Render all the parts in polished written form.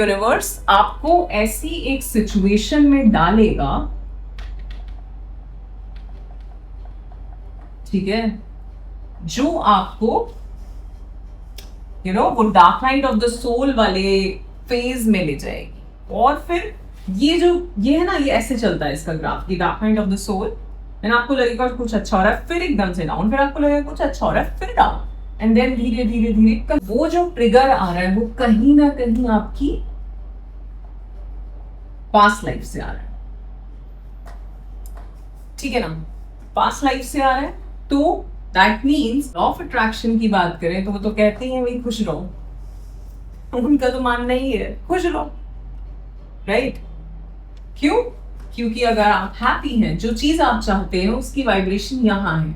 Universe आपको ऐसी एक सिचुएशन में डालेगा, ठीक है, जो आपको वो dark night of the soul वाले फेज में ले जाएगी। और फिर ये है ना, ये ऐसे चलता है इसका ग्राफ कि dark night of the soul, then आपको लगेगा कुछ अच्छा हो रहा है, फिर एकदम से डाउन, फिर आपको लगेगा कुछ अच्छा हो रहा है, फिर डाउन, एंड देन धीरे धीरे धीरे वो जो ट्रिगर आ रहा है वो कहीं ना कहीं आपकी पास्ट लाइफ से आ रहा है, ठीक है ना, पास्ट लाइफ से आ रहा है। तो that means law of attraction की बात करें तो वो तो कहते हैं भाई खुश रहो, उनका तो मानना ही है खुश रहो, राइट? क्यों? क्योंकि अगर आप हैप्पी हैं, जो चीज आप चाहते हैं उसकी वाइब्रेशन यहाँ है,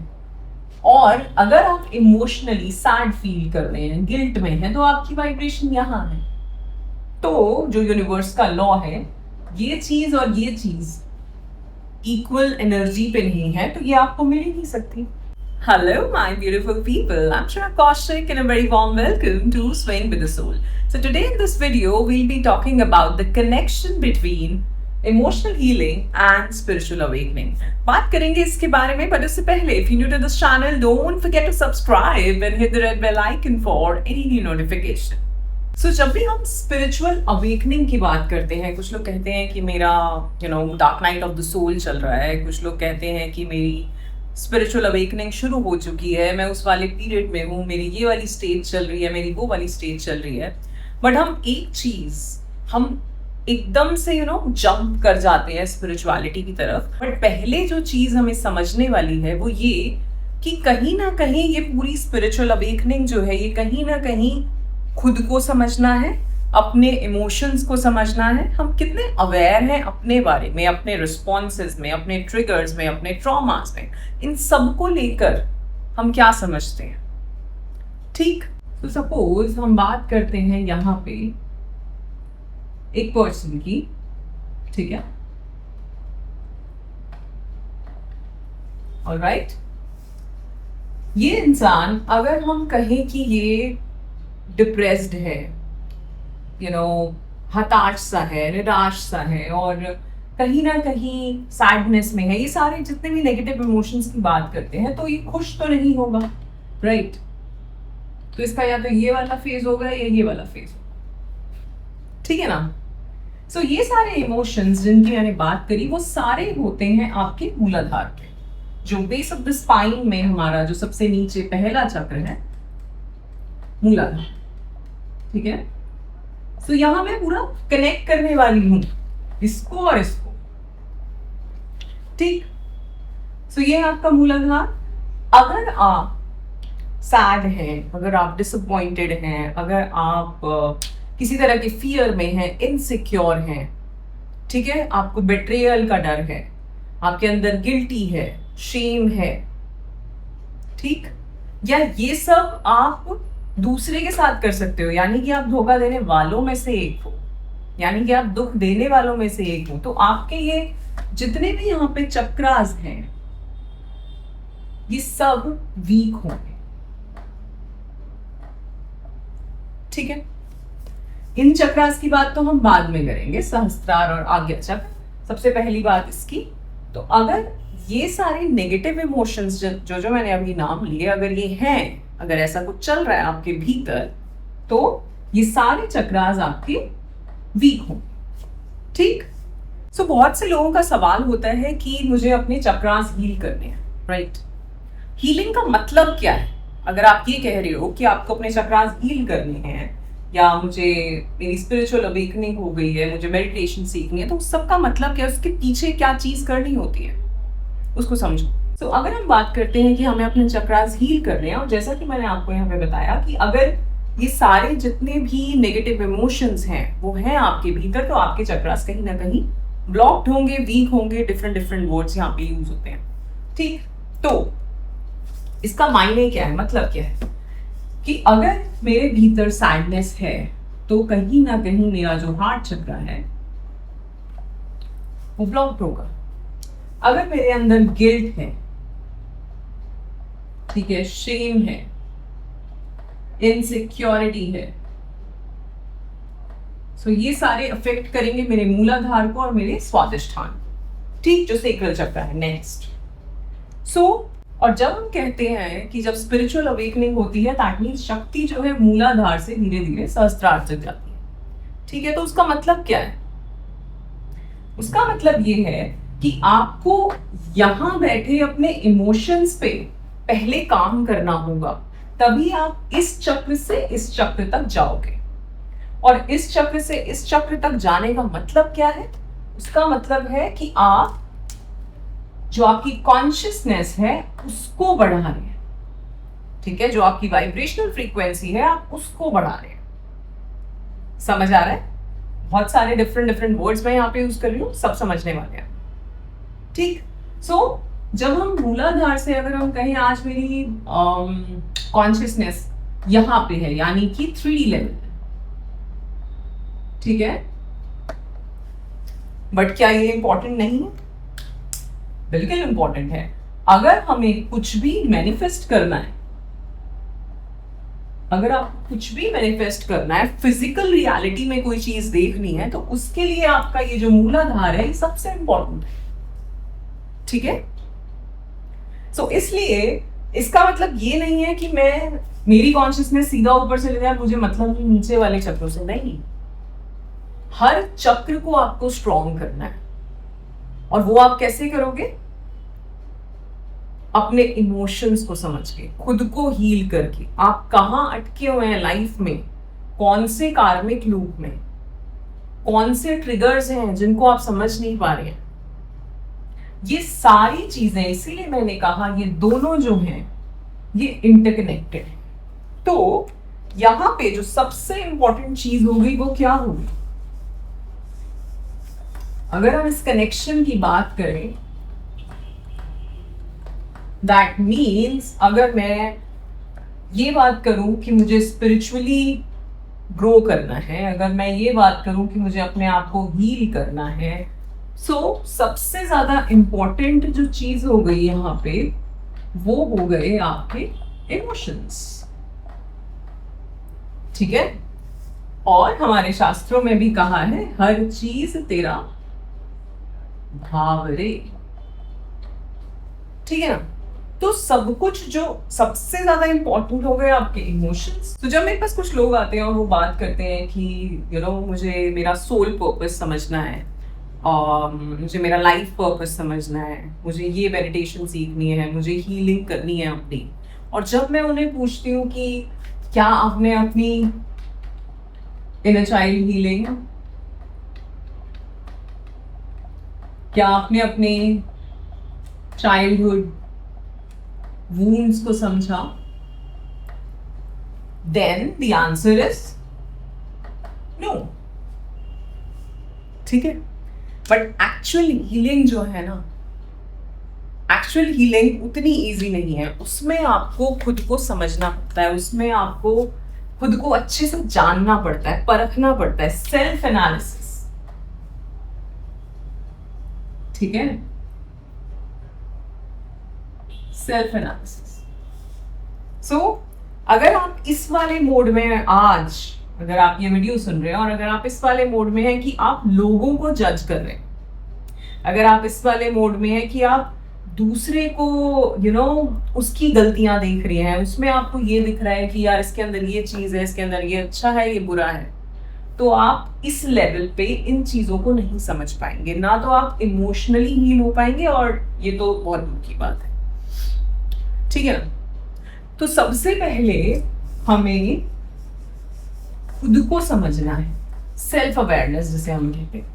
और अगर आप इमोशनली सैड फील कर रहे हैं, गिल्ट में हैं, तो आपकी वाइब्रेशन यहाँ है। तो जो यूनिवर्स का लॉ है, ये चीज और ये चीज इक्वल एनर्जी पे नहीं है, तो ये आपको मिल ही नहीं सकती। Hello, my beautiful people. I'm Shreya Kaushik and a very warm welcome to Swing with the Soul. So today in this video, we'll be talking about the connection between emotional healing and spiritual awakening. बात करेंगे इसके बारे में, but उससे पहले, if you're new to this channel, don't forget to subscribe and hit the red bell icon for any new notification. So जब भी हम स्पिरिचुअल अवेकनिंग की बात करते हैं, कुछ लोग कहते हैं कि मेरा dark night of the soul चल रहा है, कुछ लोग कहते हैं कि मेरी स्पिरिचुअल अवेकनिंग शुरू हो चुकी है, मैं उस वाले पीरियड में हूँ, मेरी ये वाली स्टेज चल रही है, मेरी वो वाली स्टेज चल रही है। बट हम एक चीज, हम एकदम से जंप कर जाते हैं स्पिरिचुअलिटी की तरफ। बट पहले जो चीज हमें समझने वाली है वो ये कि कहीं ना कहीं ये पूरी स्पिरिचुअल अवेकनिंग जो है, ये कहीं ना कहीं खुद को समझना है, अपने इमोशंस को समझना है, हम कितने अवेयर हैं अपने बारे में, अपने रिस्पॉन्सेज में, अपने ट्रिगर्स में, अपने ट्रॉमास में, इन सब को लेकर हम क्या समझते हैं, ठीक? तो सपोज हम बात करते हैं यहाँ पे एक पर्सन की, ठीक है, ऑलराइट। ये इंसान, अगर हम कहें कि ये डिप्रेस्ड है, हताश सा है, निराश सा है, और कहीं ना कहीं सैडनेस में है, ये सारे जितने भी नेगेटिव इमोशंस की बात करते हैं, तो ये खुश तो नहीं होगा, राइट? तो इसका या तो ये वाला फेज होगा या ये वाला फेज होगा, ठीक है ना? सो ये सारे इमोशंस जिनकी मैंने बात करी, वो सारे होते हैं आपके मूलाधार पे, जो बेस ऑफ द स्पाइन में हमारा जो सबसे नीचे पहला चक्र है, मूलाधार, ठीक है? तो यहां मैं पूरा कनेक्ट करने वाली हूं इसको और इसको, ठीक? सो ये है आपका मूलाधार। अगर आप सैड हैं, अगर आप डिसअपॉइंटेड हैं, अगर आप किसी तरह के फियर में हैं, इनसिक्योर हैं, ठीक है, आपको बेट्रेयल का डर है, आपके अंदर गिल्टी है, शेम है, ठीक, या ये सब आप दूसरे के साथ कर सकते हो, यानी कि आप धोखा देने वालों में से एक हो, यानी कि आप दुख देने वालों में से एक हो, तो आपके ये जितने भी यहाँ पे चक्रास हैं, ये सब वीक होंगे, ठीक है? इन चक्रास की बात तो हम बाद में करेंगे, सहस्त्रार और आज्ञा चक्र, सबसे पहली बात इसकी। तो अगर ये सारे नेगेटिव इमोशंस जो मैंने अभी नाम लिए, अगर ये हैं, अगर ऐसा कुछ चल रहा है आपके भीतर, तो ये सारे चक्रास आपके वीक हों, ठीक? सो बहुत से लोगों का सवाल होता है कि मुझे अपने चक्रास हील करने हैं, राइट? हीलिंग का मतलब क्या है? अगर आप ये कह रहे हो कि आपको अपने चक्रास हील करने हैं, या मुझे मेरी स्पिरिचुअल अवेकनिंग हो गई है, मुझे मेडिटेशन सीखनी है, तो उस सब का मतलब क्या है, उसके पीछे क्या चीज करनी होती है, उसको समझो। तो अगर हम बात करते हैं कि हमें अपने चक्रास हील करने हैं, और जैसा कि मैंने आपको यहाँ पे बताया कि अगर ये सारे जितने भी नेगेटिव इमोशंस हैं वो हैं आपके भीतर, तो आपके चक्रास कहीं ना कहीं ब्लॉक्ड होंगे, वीक होंगे, डिफरेंट वर्ड्स यहाँ पे यूज होते हैं, ठीक? तो इसका मायने क्या है, मतलब क्या है कि अगर मेरे भीतर सैडनेस है, तो कहीं ना कहीं मेरा जो हार्ट चक्र है वो ब्लॉक्ड होगा। अगर मेरे अंदर गिल्ट है, ठीक है, शेम है, इनसिक्योरिटी है, सो ये सारे अफेक्ट करेंगे मेरे मूलाधार को और मेरे स्वादिष्ठान, ठीक, जो सेक्रल चक्र है। नेक्स्ट, सो और जब हम कहते हैं कि जब स्पिरिचुअल अवेकनिंग होती है, दैट मीन्स शक्ति जो है मूलाधार से धीरे धीरे सहस्त्रार तक जाती है, ठीक है। तो उसका मतलब क्या है? उसका मतलब ये है कि आपको यहां बैठे अपने इमोशंस पे पहले काम करना होगा, तभी आप इस चक्र से इस चक्र तक जाओगे। और इस चक्र से इस चक्र तक जाने का मतलब क्या है? उसका मतलब है कि आप जो आपकी कॉन्शियसनेस है उसको बढ़ा रहे हैं, ठीक है। जो आपकी वाइब्रेशनल फ्रीक्वेंसी है आप उसको बढ़ा रहे हैं। समझ आ रहा है? बहुत सारे डिफरेंट वर्ड्स मैं यहाँ पे यूज कर रही हूँ, सब समझने वाले हैं, ठीक। सो जब हम मूलाधार से अगर हम कहें आज मेरी कॉन्शियसनेस यहाँ पे है, यानी कि 3D लेवल, ठीक है, बट क्या ये इंपॉर्टेंट नहीं है? बिल्कुल इंपॉर्टेंट है। अगर हमें कुछ भी मैनिफेस्ट करना है, अगर आपको कुछ भी मैनिफेस्ट करना है, फिजिकल रियलिटी में कोई चीज देखनी है, तो उसके लिए आपका ये जो मूलाधार है ये सबसे इंपॉर्टेंट है, ठीक है। सो इसलिए इसका मतलब ये नहीं है कि मेरी कॉन्शियसनेस सीधा ऊपर से ले जाए, मुझे मतलब नीचे वाले चक्रों से, नहीं। हर चक्र को आपको स्ट्रॉन्ग करना है, और वो आप कैसे करोगे? अपने इमोशंस को समझ के, खुद को हील करके। आप कहाँ अटके हुए हैं लाइफ में, कौन से कार्मिक लूप में, कौन से ट्रिगर्स हैं जिनको आप समझ नहीं पा रहे हैं, ये सारी चीजें, इसीलिए मैंने कहा ये दोनों जो हैं ये इंटरकनेक्टेड है। तो यहां पे जो सबसे इंपॉर्टेंट चीज होगी वो क्या होगी? अगर हम इस कनेक्शन की बात करें, दैट मीन्स अगर मैं ये बात करूं कि मुझे स्पिरिचुअली ग्रो करना है, अगर मैं ये बात करूं कि मुझे अपने आप को हील करना है, सो सबसे ज्यादा इंपॉर्टेंट जो चीज हो गई यहाँ पे वो हो गए आपके इमोशंस, ठीक है। और हमारे शास्त्रों में भी कहा है, हर चीज तेरा भाव रे, ठीक है ना। तो सब कुछ जो सबसे ज्यादा इंपॉर्टेंट हो गए आपके इमोशंस। तो जब मेरे पास कुछ लोग आते हैं और वो बात करते हैं कि मुझे मेरा सोल पर्पस समझना है, और मुझे मेरा लाइफ पर्पस समझना है, मुझे ये मेडिटेशन सीखनी है, मुझे हीलिंग करनी है अपनी, और जब मैं उन्हें पूछती हूँ कि क्या आपने अपनी इनर चाइल्ड हीलिंग, क्या आपने अपने चाइल्डहुड वूंड्स को समझा, then the answer is no, ठीक है। बट एक्चुअल हीलिंग जो है ना, एक्चुअल हीलिंग उतनी इजी नहीं है। उसमें आपको खुद को समझना पड़ता है, उसमें आपको खुद को अच्छे से जानना पड़ता है, परखना पड़ता है, सेल्फ एनालिसिस, ठीक है, सेल्फ एनालिसिस। सो अगर आप इस वाले मोड में आज, अगर आप ये वीडियो सुन रहे हैं और अगर आप इस वाले मोड में हैं कि आप लोगों को जज कर रहे हैं, अगर आप इस वाले मोड में हैं कि आप दूसरे को उसकी गलतियां देख रहे हैं, उसमें आपको ये दिख रहा है कि यार इसके अंदर ये चीज है, इसके अंदर ये अच्छा है, ये बुरा है, तो आप इस लेवल पे इन चीजों को नहीं समझ पाएंगे, ना तो आप इमोशनली हील हो पाएंगे, और ये तो बहुत दूर की बात है, ठीक है ना। तो सबसे पहले हमें खुद को समझना है, सेल्फ अवेयरनेस जिसे हम कहते हैं,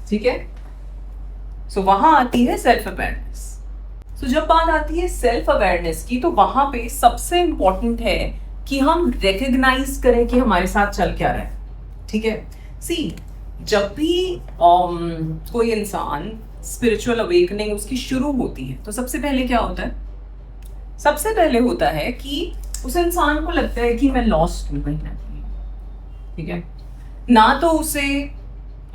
ठीक है। सो वहां आती है सेल्फ अवेयरनेस। तो जब बात आती है सेल्फ अवेयरनेस की, तो वहां पे सबसे इंपॉर्टेंट है कि हम रिकग्नाइज करें कि हमारे साथ चल क्या रहा है, ठीक है। सी, जब भी कोई इंसान स्पिरिचुअल अवेकनिंग उसकी शुरू होती है, तो सबसे पहले क्या होता है? सबसे पहले होता है कि उस इंसान को लगता है कि मैं लॉस्ट हूँ कहीं ना कहीं, ठीक है। ना तो उसे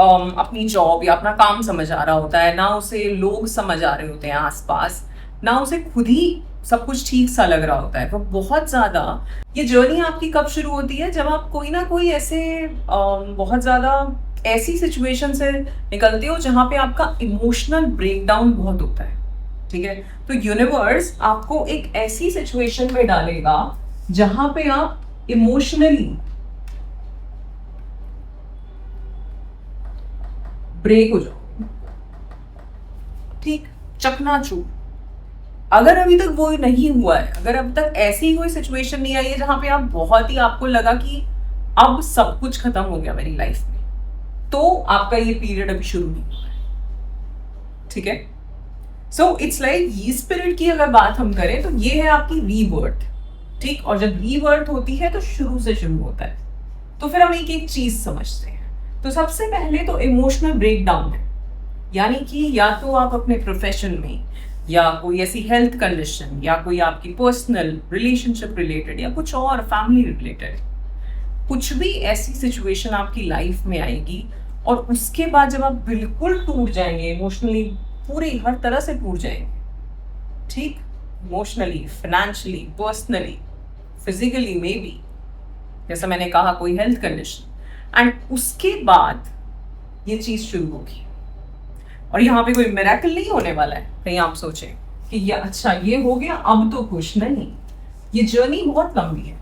अपनी जॉब या अपना काम समझ आ रहा होता है, ना उसे लोग समझ आ रहे होते हैं आसपास, ना उसे खुद ही सब कुछ ठीक सा लग रहा होता है, वो बहुत ज़्यादा। ये जर्नी आपकी कब शुरू होती है? जब आप कोई ना कोई ऐसे बहुत ज़्यादा ऐसी सिचुएशन से निकलते हो जहाँ पे आपका इमोशनल ब्रेकडाउन बहुत होता है, ठीक है? तो यूनिवर्स आपको एक ऐसी सिचुएशन में डालेगा जहाँ पे आप इमोशनली ब्रेक हो जाओ, ठीक, चकनाचूर। अगर अभी तक वो नहीं हुआ है, अगर अब तक ऐसी कोई सिचुएशन नहीं आई है जहां पे आप बहुत ही आपको लगा कि अब सब कुछ खत्म हो गया मेरी लाइफ में, तो आपका ये पीरियड अभी शुरू नहीं हुआ है, ठीक है? सो इट्स लाइक ये स्पिरिट की अगर बात हम करें तो ये है आपकी रीबर्थ, ठीक? और जब रीबर्थ होती है तो शुरू से शुरू होता है। तो फिर हम एक एक चीज समझते हैं। तो सबसे पहले तो इमोशनल ब्रेकडाउन है, यानी कि या तो आप अपने प्रोफेशन में, या कोई ऐसी हेल्थ कंडीशन, या कोई आपकी पर्सनल रिलेशनशिप रिलेटेड, या कुछ और फैमिली रिलेटेड, कुछ भी ऐसी सिचुएशन आपकी लाइफ में आएगी और उसके बाद जब आप बिल्कुल टूट जाएंगे इमोशनली, पूरी हर तरह से टूट जाएंगे, ठीक? Emotionally, financially, personally, physically, may be, जैसा मैंने कहा, कोई हेल्थ कंडीशन, एंड उसके बाद ये चीज शुरू होगी। और यहाँ पे कोई मिरेकल नहीं होने वाला है कहीं आप सोचें कि ये अच्छा ये हो गया अब तो खुश नहीं। ये जर्नी बहुत लंबी है,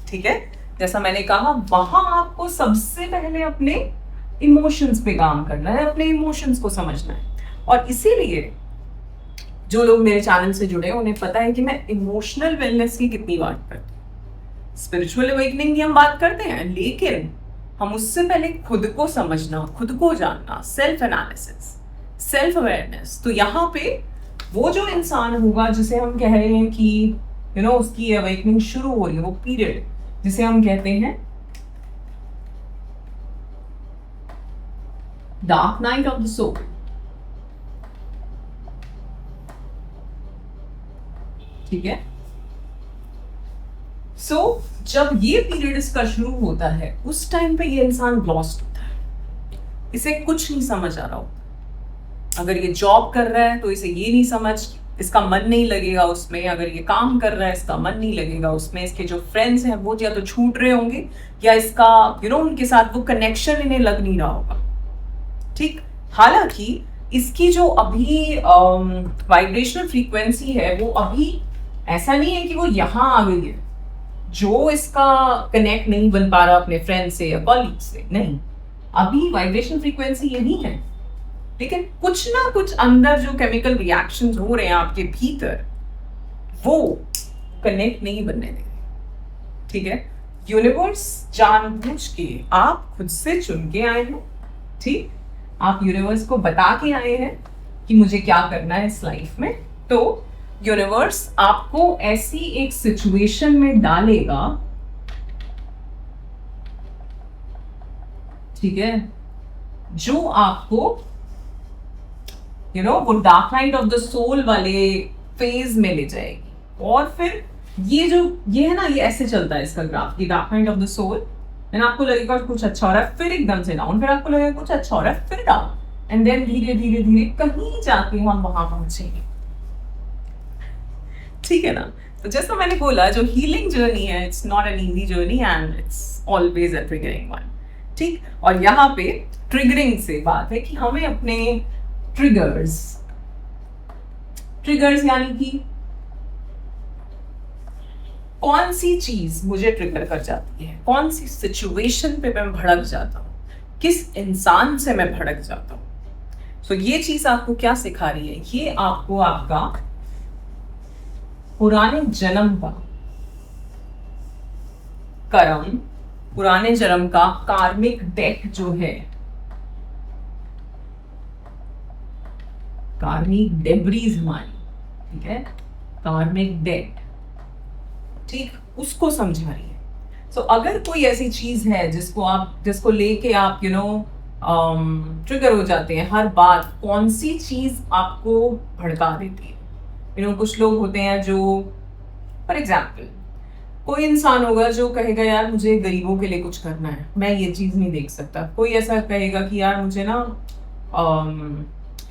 ठीक है? जैसा मैंने कहा, वहां आपको सबसे पहले अपने इमोशंस पे काम करना है, अपने इमोशंस को समझना है। और इसीलिए जो लोग मेरे चैनल से जुड़े हैं उन्हें पता है कि मैं इमोशनल वेलनेस की कितनी बात करती हूँ। स्पिरिचुअल अवेकनिंग की हम बात करते हैं, लेकिन हम उससे पहले खुद को समझना, खुद को जानना, सेल्फ एनालिसिस, सेल्फ अवेयरनेस। तो यहाँ पे वो जो इंसान होगा जिसे हम कह रहे हैं कि उसकी अवेकनिंग शुरू हो रही है, वो पीरियड जिसे हम कहते हैं dark night of the soul, ठीक है? सो जब ये पीरियड इसका शुरू होता है उस टाइम पे ये इंसान लॉस्ट होता है, इसे कुछ नहीं समझ आ रहा होता। अगर ये जॉब कर रहा है तो इसे ये नहीं समझ, इसका मन नहीं लगेगा उसमें। अगर ये काम कर रहा है इसका मन नहीं लगेगा उसमें। इसके जो फ्रेंड्स हैं वो या तो छूट रहे होंगे, या इसका उनके साथ वो कनेक्शन इन्हें लग नहीं रहा होगा, ठीक? हालांकि इसकी जो अभी वाइब्रेशनल फ्रीक्वेंसी है वो अभी ऐसा नहीं है कि वो यहाँ आ गई है, जो इसका कनेक्ट नहीं बन पा रहा अपने फ्रेंड से या कॉलीग से, नहीं, अभी वाइब्रेशन फ्रीक्वेंसी यही है, लेकिन कुछ ना कुछ अंदर जो केमिकल रिएक्शंस हो रहे हैं आपके भीतर, वो कनेक्ट नहीं बनने दे रहे, ठीक है? यूनिवर्स जानबूझ के आप खुद से चुन के आए हैं, ठीक? आप यूनिवर्स को बता के आए हैं कि मुझे क्या करना है इस लाइफ में। तो यूनिवर्स आपको ऐसी एक सिचुएशन में डालेगा, ठीक है, जो आपको वो dark night of the soul वाले फेज में ले जाएगी। और फिर ये है ना, ये ऐसे चलता है इसका ग्राफ, ये dark night of the soul, and आपको लगेगा कुछ अच्छा हो रहा है, फिर एकदम से डाउन, फिर आपको लगेगा कुछ अच्छा हो रहा है, फिर डाउन, एंड देन धीरे धीरे धीरे कहीं जाके हम वहां पहुंचेंगे, ठीक है ना? तो जैसा मैंने बोला, जो हीलिंग जर्नी है, it's not an easy journey and it's always a triggering one, ठीक? और यहाँ पे ट्रिगरिंग से बात है कि हमें अपने ट्रिगर्स यानी कि कौन सी चीज मुझे ट्रिगर कर जाती है, कौन सी सिचुएशन पे मैं भड़क जाता हूँ, किस इंसान से मैं भड़क जाता हूँ। तो ये चीज आपको क्या सिखा रही है? ये आपको आपका पुराने जन्म का कर्म, पुराने जन्म का कार्मिक डेट जो है, कार्मिक डेब्रीज हमारी, ठीक है, कार्मिक डेट, ठीक, उसको समझा रही है। सो अगर कोई ऐसी चीज है जिसको लेके आप ट्रिगर हो जाते हैं हर बार, कौन सी चीज आपको भड़का देती है? कुछ लोग होते हैं जो, फॉर एग्जाम्पल, कोई इंसान होगा जो कहेगा यार मुझे गरीबों के लिए कुछ करना है, मैं ये चीज नहीं देख सकता। कोई ऐसा कहेगा कि यार मुझे ना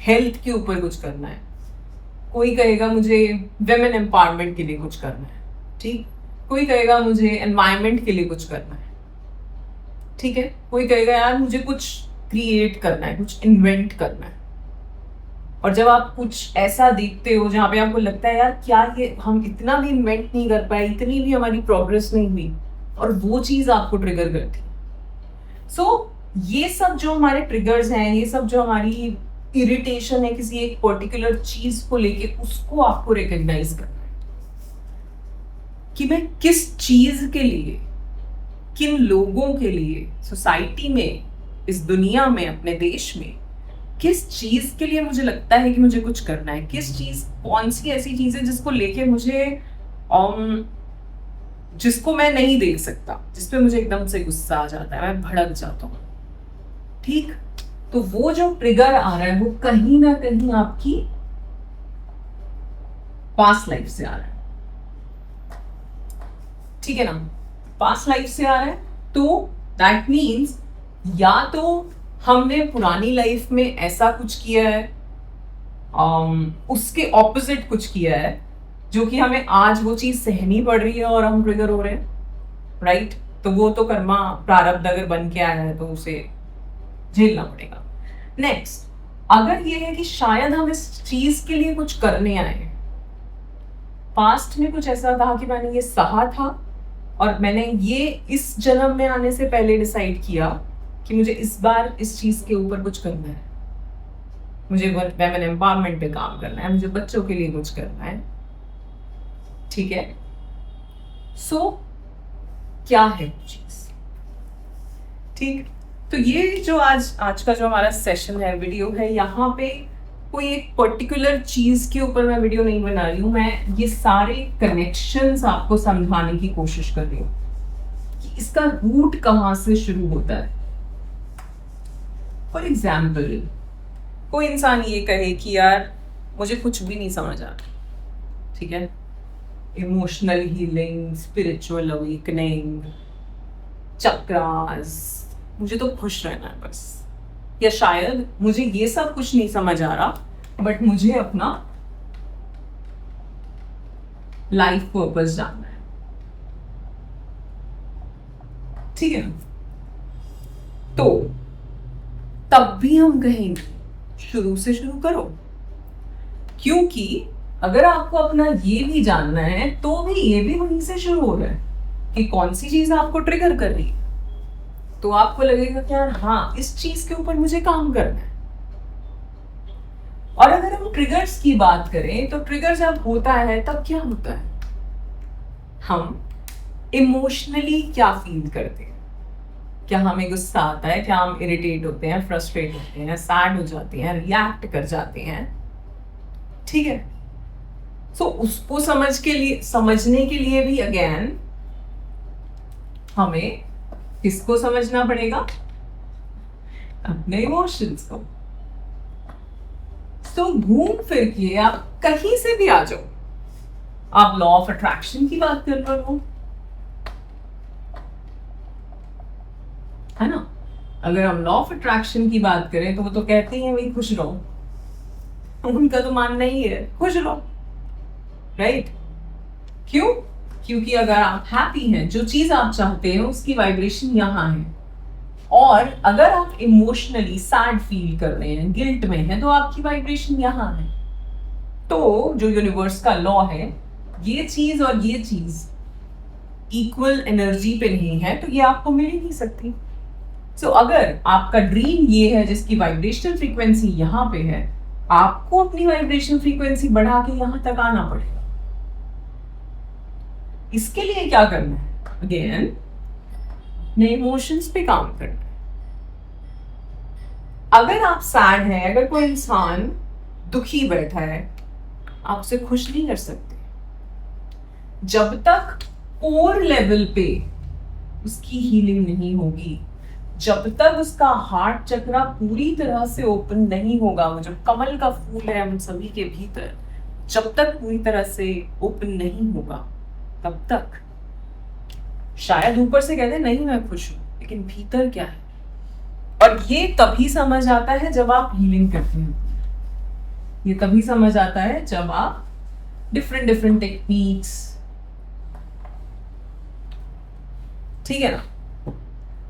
हेल्थ के ऊपर कुछ करना है। कोई कहेगा मुझे विमेन एम्पावरमेंट के लिए कुछ करना है, ठीक। कोई कहेगा मुझे एनवायरनमेंट के लिए कुछ करना है, ठीक है। कोई कहेगा यार मुझे कुछ क्रिएट करना है, कुछ इन्वेंट करना है। और जब आप कुछ ऐसा देखते हो जहाँ पे आपको लगता है यार क्या ये हम इतना भी इन्वेंट नहीं कर पाए, इतनी भी हमारी प्रोग्रेस नहीं हुई, और वो चीज़ आपको ट्रिगर करती है। सो ये सब जो हमारे ट्रिगर्स हैं, ये सब जो हमारी इरिटेशन है किसी एक पर्टिकुलर चीज को लेके, उसको आपको रिकॉग्नाइज करना है कि मैं किस चीज के लिए, किन लोगों के लिए, सोसाइटी में, इस दुनिया में, अपने देश में किस चीज के लिए मुझे लगता है कि मुझे कुछ करना है, किस चीज, कौन सी ऐसी चीज है जिसको लेके मुझे जिसको मैं नहीं देख सकता, जिसपे मुझे एकदम से गुस्सा आ जाता है, मैं भड़क जाता हूँ, ठीक। तो वो जो ट्रिगर आ रहा है वो कहीं ना कहीं आपकी पास्ट लाइफ से आ रहा है, ठीक है ना। पास्ट लाइफ से आ रहा है तो दैट मीन्स या तो हमने पुरानी लाइफ में ऐसा कुछ किया है, उसके ऑपोजिट कुछ किया है, जो कि हमें आज वो चीज सहनी पड़ रही है और हम ट्रिगर हो रहे हैं, राइट। तो वो तो कर्मा प्रारब्ध अगर बन के आया है तो उसे झेलना पड़ेगा। नेक्स्ट, अगर ये है कि शायद हम इस चीज के लिए कुछ करने आए, पास्ट में कुछ ऐसा था कि मैंने ये सहा था और मैंने ये इस जन्म में आने से पहले डिसाइड किया कि मुझे इस बार इस चीज के ऊपर कुछ करना है, मुझे वुमेन एम्पावरमेंट पे काम करना है, मुझे बच्चों के लिए कुछ करना है, ठीक है। सो क्या है वो चीज, ठीक। तो ये जो आज का जो हमारा सेशन है, वीडियो है, यहाँ पे कोई एक पर्टिकुलर चीज के ऊपर मैं वीडियो नहीं बना रही हूँ, मैं ये सारे कनेक्शंस आपको समझाने की कोशिश कर रही हूँ कि इसका रूट कहाँ से शुरू होता है। फॉर एग्जाम्पल, कोई इंसान ये कहे कि यार मुझे कुछ भी नहीं समझ आ रहा, ठीक है, emotional healing, spiritual awakening, chakras, मुझे तो खुश रहना है बस, या शायद मुझे ये सब कुछ नहीं समझ आ रहा बट मुझे अपना लाइफ पर्पस जानना है, ठीक है। तो तब भी हम कहेंगे शुरू से शुरू करो, क्योंकि अगर आपको अपना ये भी जानना है तो भी ये भी वहीं से शुरू हो रहा है कि कौन सी चीज आपको ट्रिगर कर रही है। तो आपको लगेगा कि यार हाँ, इस चीज के ऊपर मुझे काम करना है। और अगर हम ट्रिगर्स की बात करें तो ट्रिगर जब होता है तब क्या होता है, हम इमोशनली क्या फील करते हैं, क्या हमें गुस्सा आता है, क्या हम इरिटेट होते हैं, फ्रस्ट्रेट होते हैं, सैड हो जाते हैं, रिएक्ट कर जाते हैं, ठीक है। सो उसको समझने के लिए भी अगेन हमें किसको समझना पड़ेगा, अपने इमोशंस को। तो घूम फिर के आप कहीं से भी आ जाओ, आप लॉ ऑफ अट्रैक्शन की बात कर रहे हो, है ना। अगर हम लॉ ऑफ अट्रैक्शन की बात करें तो वो तो कहते हैं भाई खुश रहो, उनका तो मानना ही है खुश रहो, राइट। क्यों? क्योंकि अगर आप हैप्पी हैं, जो चीज आप चाहते हैं उसकी वाइब्रेशन यहाँ है, और अगर आप इमोशनली सैड फील कर रहे हैं, गिल्ट में हैं, तो आपकी वाइब्रेशन यहाँ है। तो जो यूनिवर्स का लॉ है, ये चीज और ये चीज इक्वल एनर्जी पे नहीं है तो ये आपको मिल ही नहीं सकती। सो अगर आपका ड्रीम ये है जिसकी वाइब्रेशनल फ्रीक्वेंसी यहाँ पे है, आपको अपनी वाइब्रेशन फ्रीक्वेंसी बढ़ा के यहाँ तक आना पड़ेगा। इसके लिए क्या करना है, अगेन अपने इमोशंस पे काम करना है। अगर आप सैड हैं, अगर कोई इंसान दुखी बैठा है, आप उसे खुश नहीं कर सकते जब तक कोर लेवल पे उसकी हीलिंग नहीं होगी, जब तक उसका हार्ट चक्रा पूरी तरह से ओपन नहीं होगा। वो जो कमल का फूल है हम सभी के भीतर, जब तक पूरी तरह से ओपन नहीं होगा तब तक शायद ऊपर से कहते नहीं मैं खुश हूं, लेकिन भीतर क्या है। और ये तभी समझ आता है जब आप हीलिंग करते हैं। ये तभी समझ आता है जब आप डिफरेंट डिफरेंट टेक्निक्स, ठीक है ना,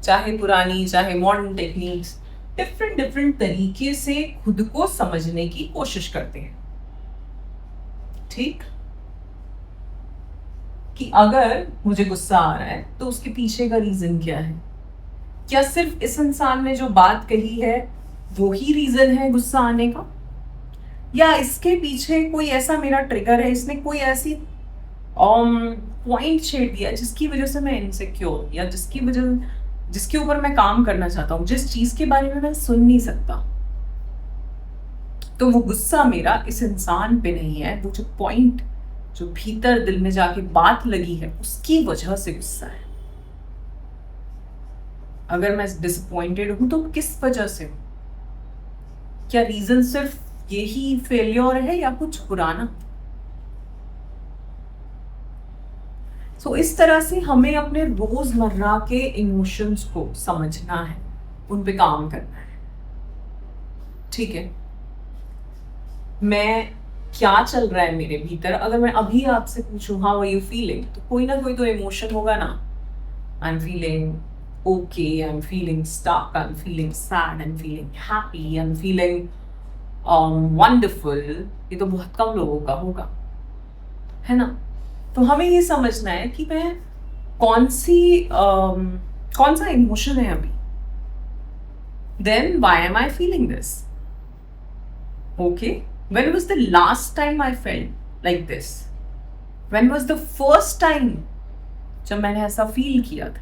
चाहे पुरानी चाहे मॉडर्न टेक्निक्स, डिफरेंट डिफरेंट तरीके से खुद को समझने की कोशिश करते हैं। ठीक, कि अगर मुझे गुस्सा आ रहा है तो उसके पीछे का रीजन क्या है? क्या सिर्फ इस इंसान ने जो बात कही है वो ही रीजन है गुस्सा आने का, या इसके पीछे कोई ऐसा मेरा ट्रिगर है, इसने कोई ऐसी पॉइंट छेड़ दिया जिसकी वजह से मैं इनसिक्योर, या जिसके ऊपर मैं काम करना चाहता हूँ, जिस चीज के बारे में मैं सुन नहीं सकता। तो वो गुस्सा मेरा इस इंसान पे नहीं है, वो जो पॉइंट, जो भीतर दिल में जाके बात लगी है, उसकी वजह से गुस्सा है। अगर मैं डिसअपॉइंटेड हूं तो किस वजह से हूं? क्या रीजन सिर्फ यही फेलियर है या कुछ पुराना? तो इस तरह से हमें अपने रोजमर्रा के इमोशंस को समझना है, उन पे काम करना है। ठीक है, मैं क्या चल रहा है मेरे भीतर, अगर मैं अभी आपसे पूछूं हाउ आर यू फीलिंग, तो कोई ना कोई तो इमोशन होगा ना। I am feeling okay, I am feeling stuck, I am feeling sad, I am feeling happy, I am feeling wonderful. ये तो बहुत कम लोगों का होगा, है ना। तो हमें ये समझना है कि मैं कौन सा इमोशन है अभी, then why am I feeling this, okay, when was the last time I felt like this, when was the first time जब मैंने ऐसा फील किया था।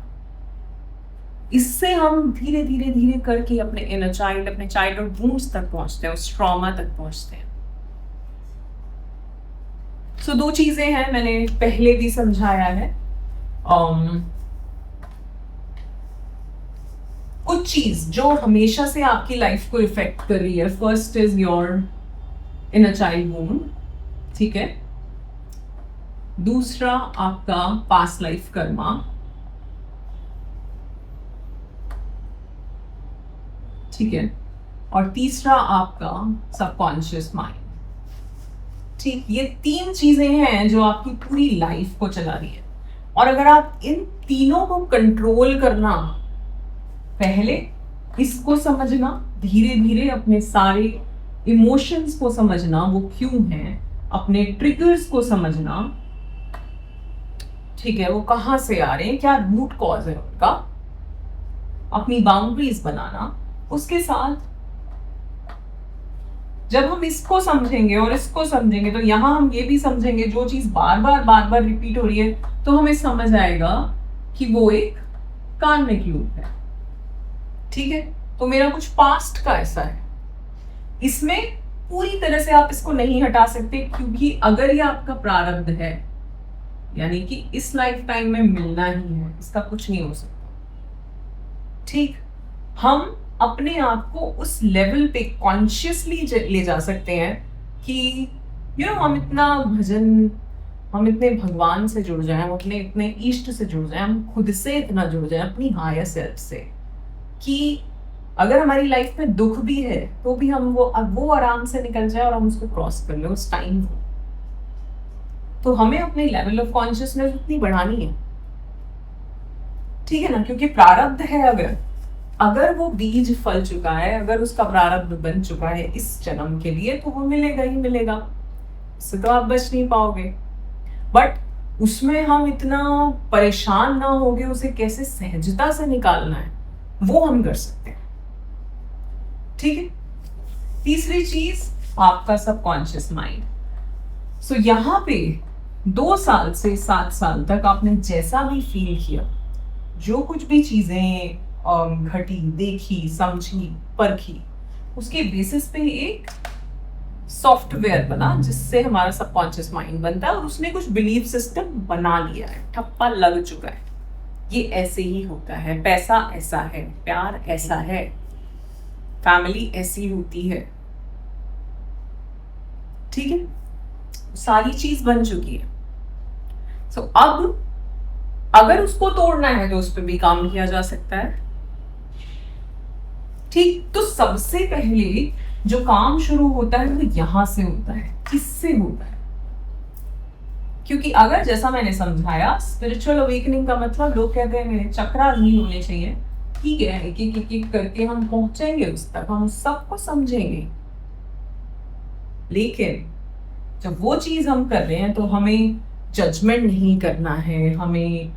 इससे हम धीरे धीरे धीरे करके अपने इनर चाइल्ड, अपने चाइल्डहुड वुंड्स तक पहुंचते हैं, उस ट्रॉमा तक पहुंचते हैं। सो दो चीजें हैं, मैंने पहले भी समझाया है। कुछ चीज जो हमेशा से आपकी लाइफ को इफेक्ट कर रही है, first is your inner child wound, ठीक है। दूसरा आपका पास्ट लाइफ कर्मा, ठीक है। और तीसरा आपका सबकॉन्शियस माइंड। ठीक, ये तीन चीजें हैं जो आपकी पूरी लाइफ को चला रही है। और अगर आप इन तीनों को कंट्रोल करना, पहले इसको समझना, धीरे धीरे अपने सारे इमोशंस को समझना वो क्यों हैं, अपने ट्रिगर्स को समझना, ठीक है, वो कहाँ से आ रहे हैं, क्या रूट कॉज है उनका, अपनी बाउंड्रीज बनाना। उसके साथ जब हम इसको समझेंगे और इसको समझेंगे, तो यहां हम ये भी समझेंगे जो चीज बार बार रिपीट हो रही है, तो हमें समझ आएगा कि वो एक कार्मिक लूप है। ठीक है, तो मेरा कुछ पास्ट का ऐसा है, इसमें पूरी तरह से आप इसको नहीं हटा सकते, क्योंकि अगर ये आपका प्रारब्ध है, यानी कि इस लाइफ टाइम में मिलना ही है, इसका कुछ नहीं हो सकता। ठीक, हम अपने आप को उस लेवल पे कॉन्शियसली ले जा सकते हैं कि हम इतना भजन, हम इतने भगवान से जुड़ जाएं, हम अपने इतने इष्ट से जुड़ जाएं, हम खुद से इतना जुड़ जाएं, अपनी हायर सेल्फ से, कि अगर हमारी लाइफ में दुख भी है तो भी हम वो आराम से निकल जाए और हम उसको क्रॉस कर ले उस टाइम को। तो हमें अपने लेवल ऑफ कॉन्शियसनेस उतनी बढ़ानी है, ठीक है ना, क्योंकि प्रारब्ध है, अगर वो बीज फल चुका है, अगर उसका प्रारब्ध बन चुका है इस जन्म के लिए, तो वो मिलेगा ही मिलेगा, उससे तो आप बच नहीं पाओगे। बट उसमें हम इतना परेशान ना होगे, उसे कैसे सहजता से निकालना है वो हम कर सकते हैं। ठीक है, तीसरी चीज आपका सबकॉन्शियस माइंड। सो यहाँ पे 2 साल से 7 साल तक आपने जैसा भी फील किया, जो कुछ भी चीजें घटी, देखी, समझी, परखी, उसके बेसिस पे एक सॉफ्टवेयर बना जिससे हमारा सबकॉन्शियस माइंड बनता है, और उसने कुछ बिलीफ सिस्टम बना लिया है, ठप्पा लग चुका है, ये ऐसे ही होता है, पैसा ऐसा है, प्यार ऐसा है, फैमिली ऐसी होती है। ठीक है, सारी चीज बन चुकी है। सो अब अगर उसको तोड़ना है तो उस पर भी काम किया जा सकता है। ठीक, तो सबसे पहले जो काम शुरू होता है वो यहाँ से होता है, किससे होता है? क्योंकि अगर जैसा मैंने समझाया स्पिरिचुअल अवेकनिंग का मतलब, लोग कहते हैं मेरे चक्रास नहीं होने चाहिए, ठीक है, एक एक एक एक करके हम पहुंचेंगे उस तक, हम उस सबको समझेंगे। लेकिन जब वो चीज हम कर रहे हैं तो हमें जजमेंट नहीं करना है, हमें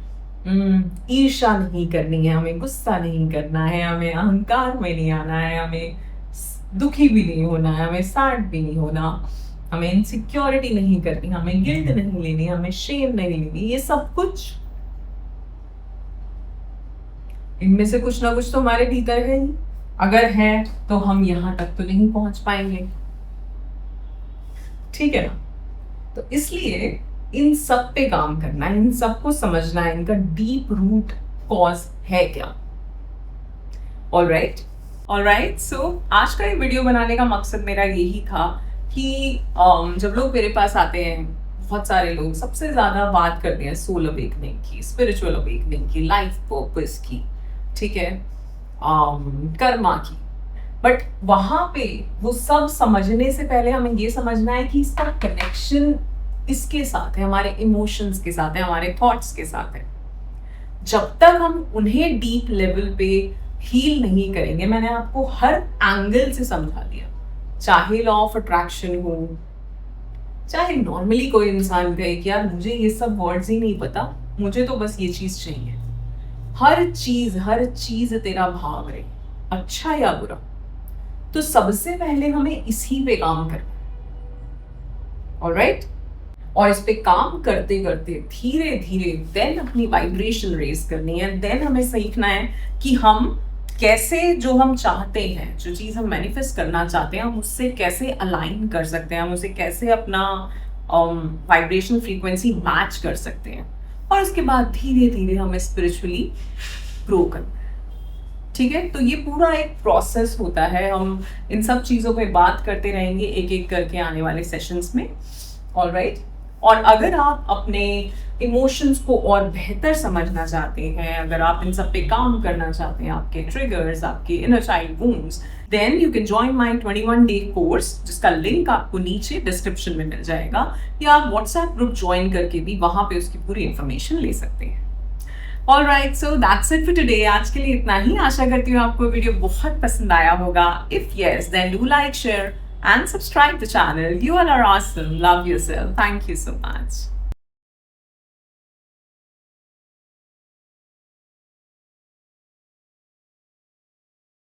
ईर्ष्या नहीं करनी है, हमें गुस्सा नहीं करना है, हमें अहंकार में नहीं आना है, हमें दुखी भी नहीं होना है, हमें सैड भी नहीं होना, हमें इनसिक्योरिटी नहीं करनी, हमें गिल्ट नहीं लेनी, हमें शेम नहीं लेनी। ये सब कुछ इनमें से कुछ ना कुछ तो हमारे भीतर है ही। अगर है तो हम यहाँ तक तो नहीं पहुंच पाएंगे, ठीक है ना? तो इसलिए इन सब पे काम करना है, इन सबको समझना है, इनका डीप रूट कॉज है क्या। ऑलराइट, सो आज का ये वीडियो बनाने का मकसद मेरा यही था कि जब लोग मेरे पास आते हैं, बहुत सारे लोग सबसे ज्यादा बात करते हैं सोल अवेकनिंग की, स्पिरिचुअल अवेकनिंग की, लाइफ पर्पस की, ठीक है, कर्मा की। बट वहां पे वो सब समझने से पहले हमें ये समझना है कि इसका कनेक्शन इसके साथ है, हमारे इमोशंस के साथ है, हमारे थॉट्स के साथ है। जब तक हम उन्हें डीप लेवल पे हील नहीं करेंगे, मैंने आपको हर एंगल से समझा दिया, चाहे लॉ ऑफ अट्रैक्शन हो, चाहे नॉर्मली कोई इंसान कहे कि यार मुझे ये सब वर्ड्स ही नहीं पता, मुझे तो बस ये चीज चाहिए। हर चीज तेरा भाव है, अच्छा या बुरा। तो सबसे पहले हमें इसी पे काम करना है, ऑलराइट? और इस पे काम करते करते धीरे धीरे देन अपनी वाइब्रेशन रेज करनी है। देन हमें सीखना है कि हम कैसे जो हम चाहते हैं, जो चीज़ हम मैनिफेस्ट करना चाहते हैं, हम उससे कैसे अलाइन कर सकते हैं, हम उसे कैसे अपना वाइब्रेशन फ्रीक्वेंसी मैच कर सकते हैं। और उसके बाद धीरे धीरे हमें स्पिरिचुअली ग्रो करना है, ठीक है? तो ये पूरा एक प्रोसेस होता है। हम इन सब चीज़ों पे बात करते रहेंगे एक एक करके आने वाले सेशंस में, ऑलराइट? और अगर आप अपने इमोशंस को और बेहतर समझना चाहते हैं, अगर आप इन सब पे काम करना चाहते हैं, आपके ट्रिगर्स, आपके inner child wounds, then you can join my 21 day course, जिसका लिंक आपको नीचे डिस्क्रिप्शन में मिल जाएगा, या आप व्हाट्सएप ग्रुप ज्वाइन करके भी वहां पे उसकी पूरी इंफॉर्मेशन ले सकते हैं। Alright, so that's it for today. आज के लिए इतना ही। आशा करती हूँ आपको वीडियो बहुत पसंद आया होगा। If yes, then do like, share and subscribe the channel. You all are awesome. Love yourself. Thank you so much.